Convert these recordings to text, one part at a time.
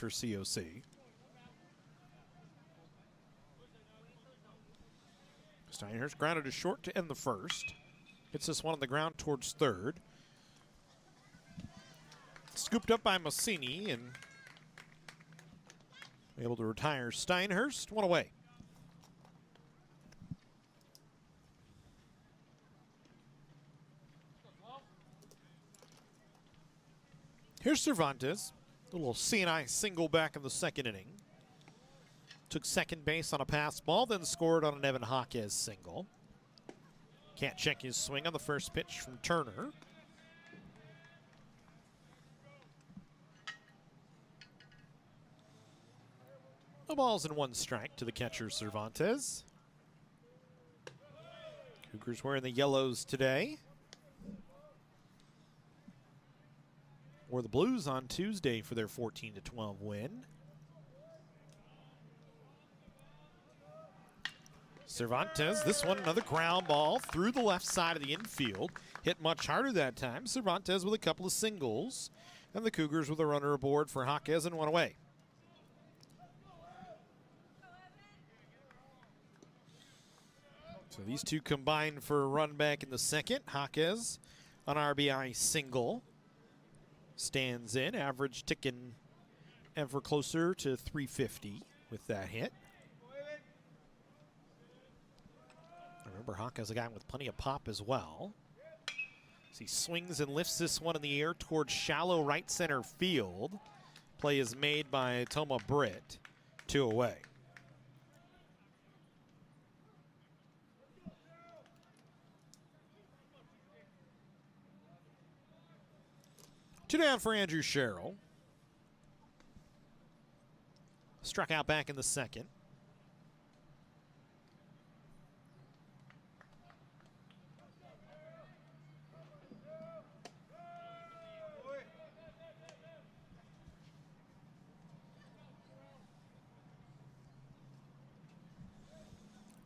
for COC. Steinhurst grounded to short to end the first. Hits this one on the ground towards third. Scooped up by Massini and able to retire Steinhurst. One away. Here's Cervantes. A little C&I single back in the second inning. Took second base on a pass ball, then scored on an Evan Jaquez single. Can't check his swing on the first pitch from Turner. No balls and one strike to the catcher Cervantes. Cougars wearing the yellows today. Wore the blues on Tuesday for their 14-12 win. Cervantes, this one another ground ball through the left side of the infield. Hit much harder that time. Cervantes with a couple of singles. And the Cougars with a runner aboard for Jaquez and one away. So these two combined for a run back in the second. Jaquez, an RBI single. Stands in, average ticking ever closer to 350 with that hit. Remember, Jaquez is a guy with plenty of pop as well. As he swings and lifts this one in the air towards shallow right center field. Play is made by Toma Britt. 2 away. Two down for Andrew Sherrill. Struck out back in the second.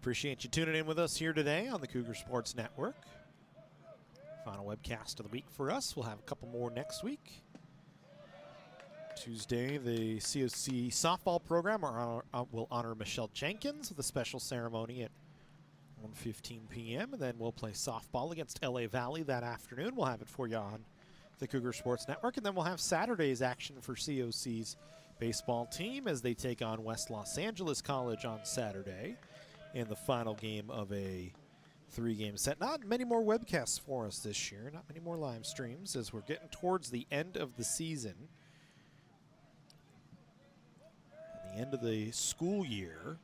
Appreciate you tuning in with us here today on the Cougar Sports Network. Final webcast of the week for us. We'll have a couple more next week. Tuesday, the COC softball program will honor Michelle Jenkins with a special ceremony at 1:15 p.m. And then we'll play softball against LA Valley that afternoon. We'll have it for you on the Cougar Sports Network. And then we'll have Saturday's action for COC's baseball team as they take on West Los Angeles College on Saturday in the final game of a 3-game set. Not many more webcasts for us this year. Not many more live streams as we're getting towards the end of the season. The end of the school year.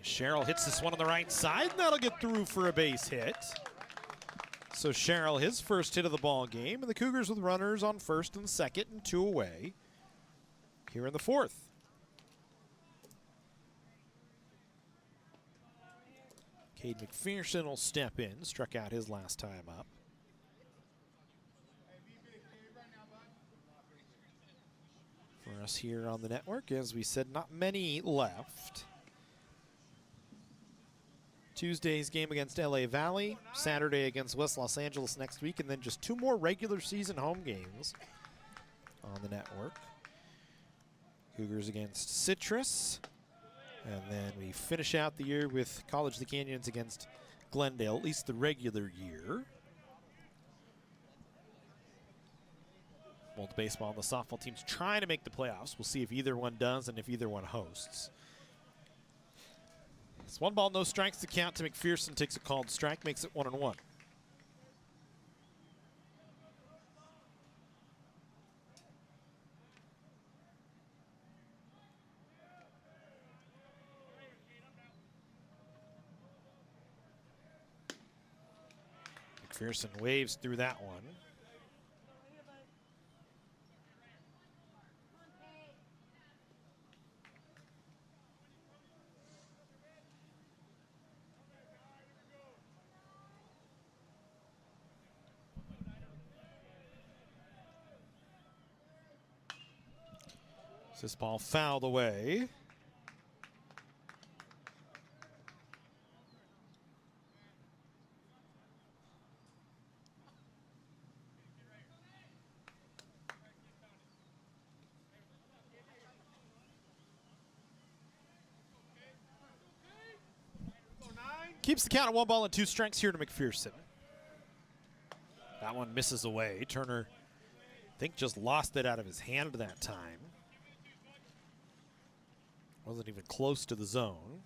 Sherrill hits this one on the right side, and that'll get through for a base hit. So Sherrill, his first hit of the ball game, and the Cougars with runners on first and second and 2 away here in the fourth. Cade McPherson will step in, struck out his last time up. For us here on the network, as we said, not many left. Tuesday's game against LA Valley, Saturday against West Los Angeles next week, and then just 2 more regular season home games on the network. Cougars against Citrus, and then we finish out the year with College of the Canyons against Glendale, at least the regular year. Both the baseball and the softball teams trying to make the playoffs. We'll see if either one does and if either one hosts. It's 1 ball, no strikes to count to McPherson. Takes a called strike, makes it 1-1. McPherson waves through that one. This ball fouled away. Keeps the count at 1-2 here to McPherson. That one misses away. Turner, I think, just lost it out of his hand that time. Wasn't even close to the zone.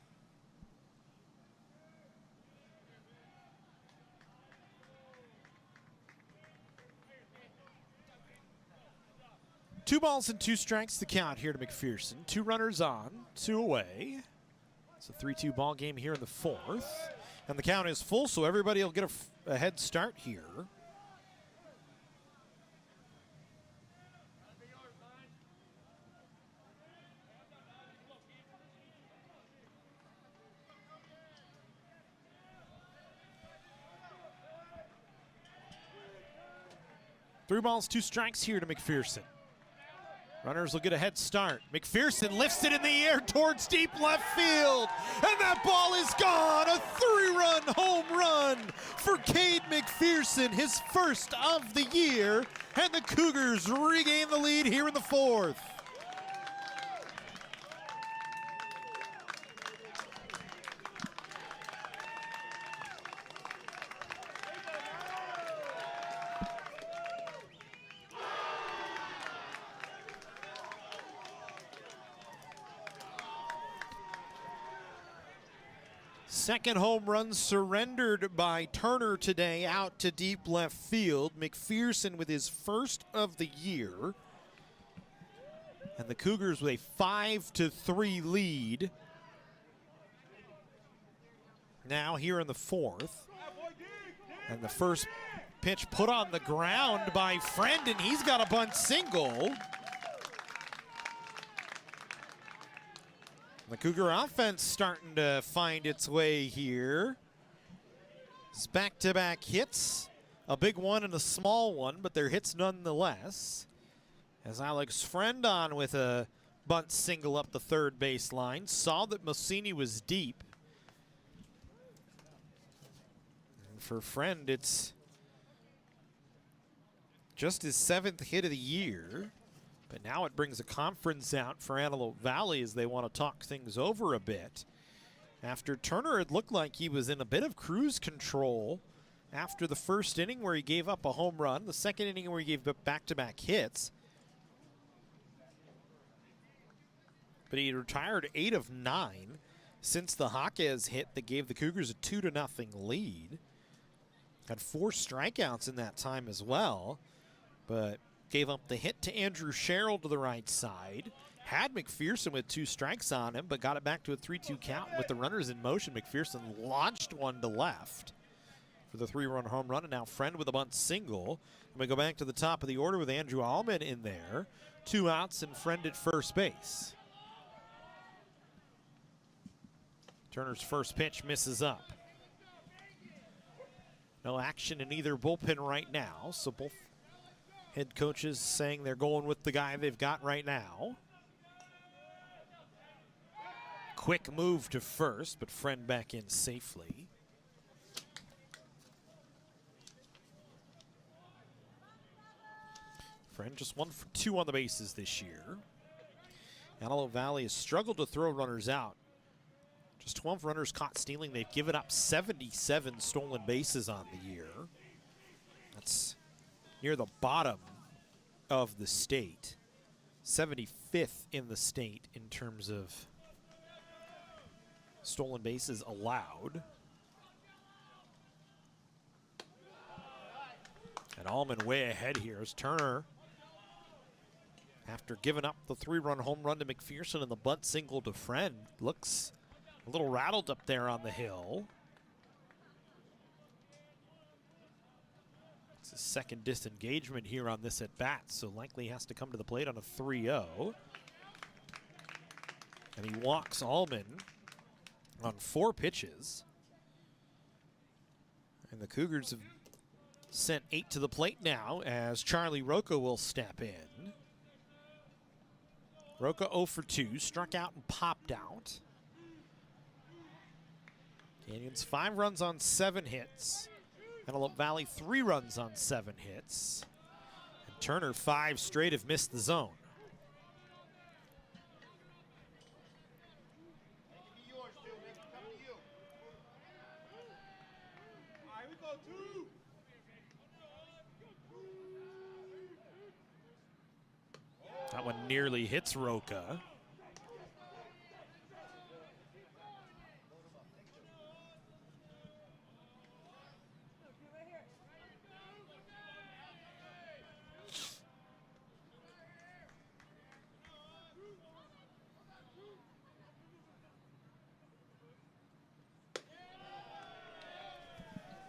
Two balls and 2 strikes, the count here to McPherson. 2 runners on, 2 away. It's a 3-2 ball game here in the 4th. And the count is full, so everybody will get a head start here. Three balls, 2 strikes here to McPherson. Runners will get a head start. McPherson lifts it in the air towards deep left field. And that ball is gone. A 3-run home run for Cade McPherson, his first of the year. And the Cougars regain the lead here in the 4th. Second home run surrendered by Turner today out to deep left field. McPherson with his first of the year. And the Cougars with a 5-3 lead. Now here in the 4th. And the first pitch put on the ground by Friend, and he's got a bunt single. The Cougar offense starting to find its way here. It's back-to-back hits, a big one and a small one, but they're hits nonetheless. As Alex Friend on with a bunt single up the third baseline, saw that Mosini was deep. And for Friend, it's just his 7th hit of the year. But now it brings a conference out for Antelope Valley as they want to talk things over a bit. After Turner, it looked like he was in a bit of cruise control after the first inning where he gave up a home run, the second inning where he gave up back-to-back hits. But he retired 8 of 9 since the Jaquez hit that gave the Cougars a 2-0 lead. Had 4 strikeouts in that time as well, but gave up the hit to Andrew Sherrill to the right side. Had McPherson with 2 strikes on him, but got it back to a 3-2 count. With the runners in motion, McPherson launched one to left for the 3-run home run. And now Friend with a bunt single. And we go back to the top of the order with Andrew Allman in there. 2 outs and Friend at first base. Turner's first pitch misses up. No action in either bullpen right now, so both head coaches saying they're going with the guy they've got right now. Quick move to first, but Friend back in safely. Friend just 1 for 2 on the bases this year. Antelope Valley has struggled to throw runners out. Just 12 runners caught stealing. They've given up 77 stolen bases on the year. That's near the bottom of the state. 75th in the state in terms of stolen bases allowed. And Allman way ahead here as Turner, after giving up the 3-run home run to McPherson and the bunt single to Friend, looks a little rattled up there on the hill. It's his second disengagement here on this at bat, so likely has to come to the plate on a 3-0. And he walks Allman on 4 pitches. And the Cougars have sent 8 to the plate now as Charlie Rocca will step in. Rocca 0 for 2, struck out and popped out. Canyons 5 runs on 7 hits. Antelope Valley 3 runs on 7 hits. And Turner 5 straight have missed the zone. That one nearly hits Roca.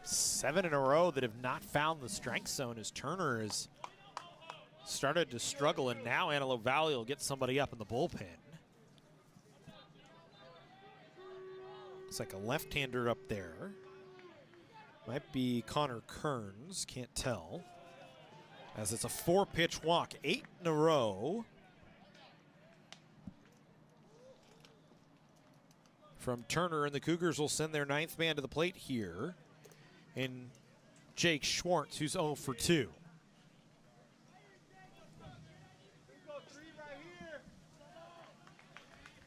Seven in a row that have not found the strike zone as Turner has started to struggle, and now Antelope Valley will get somebody up in the bullpen. Looks like a left-hander up there. Might be Connor Kearns, can't tell. As it's a 4-pitch walk, 8 in a row from Turner, and the Cougars will send their 9th man to the plate here in Jake Schwartz, who's 0 for 2.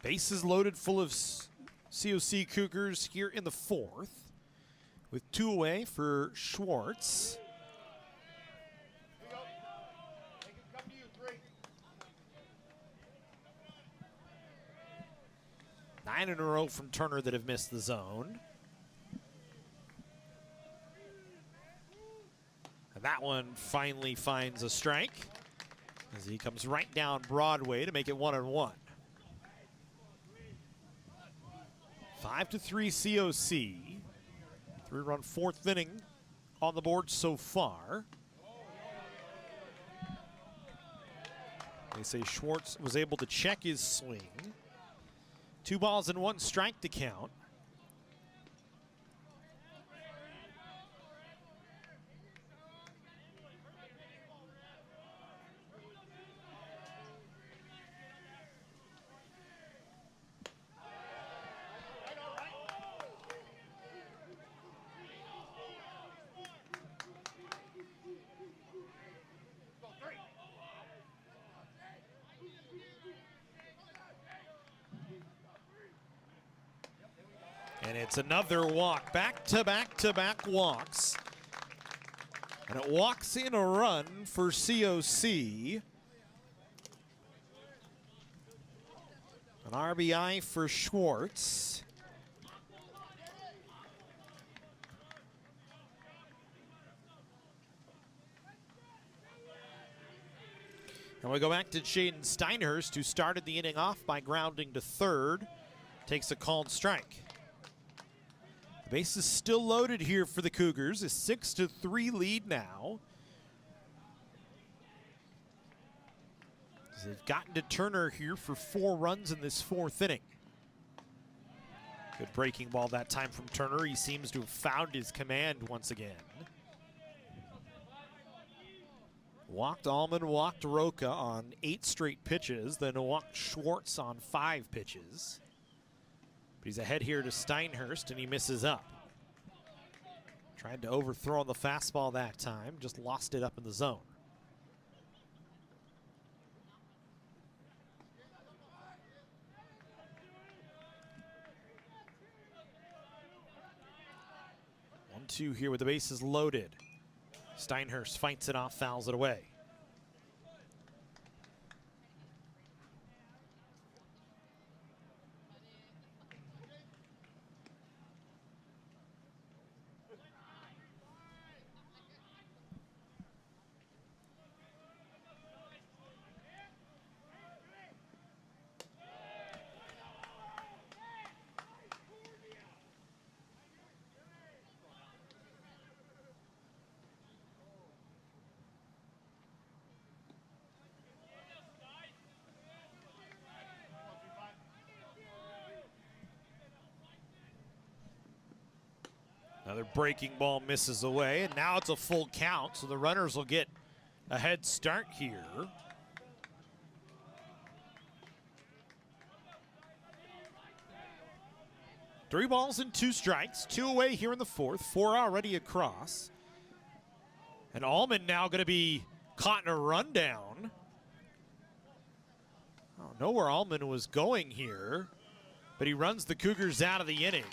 Bases loaded full of COC Cougars here in the 4th, with 2 away for Schwartz. Nine in a row from Turner that have missed the zone. And that one finally finds a strike as he comes right down Broadway to make it 1-1. 5-3 COC. 3-run 4th inning on the board so far. They say Schwartz was able to check his swing. 2 balls and 1 strike to count. And it's another walk, back-to-back walks. And it walks in a run for COC. An RBI for Schwartz. And we go back to Jaden Steinhurst, who started the inning off by grounding to 3rd. Takes a called strike. The base is still loaded here for the Cougars. A 6-3 lead now. They've gotten to Turner here for 4 runs in this 4th inning. Good breaking ball that time from Turner. He seems to have found his command once again. Walked Allman, walked Roca on 8 straight pitches, then walked Schwartz on 5 pitches. But he's ahead here to Steinhurst, and he misses up. Tried to overthrow on the fastball that time, just lost it up in the zone. One, two here with the bases loaded. Steinhurst fights it off, fouls it away. Another breaking ball misses away, and now it's a full count, so the runners will get a head start here. Three balls and 2 strikes, 2 away here in the 4th, 4 already across. And Allman now going to be caught in a rundown. I don't know where Allman was going here, but he runs the Cougars out of the inning.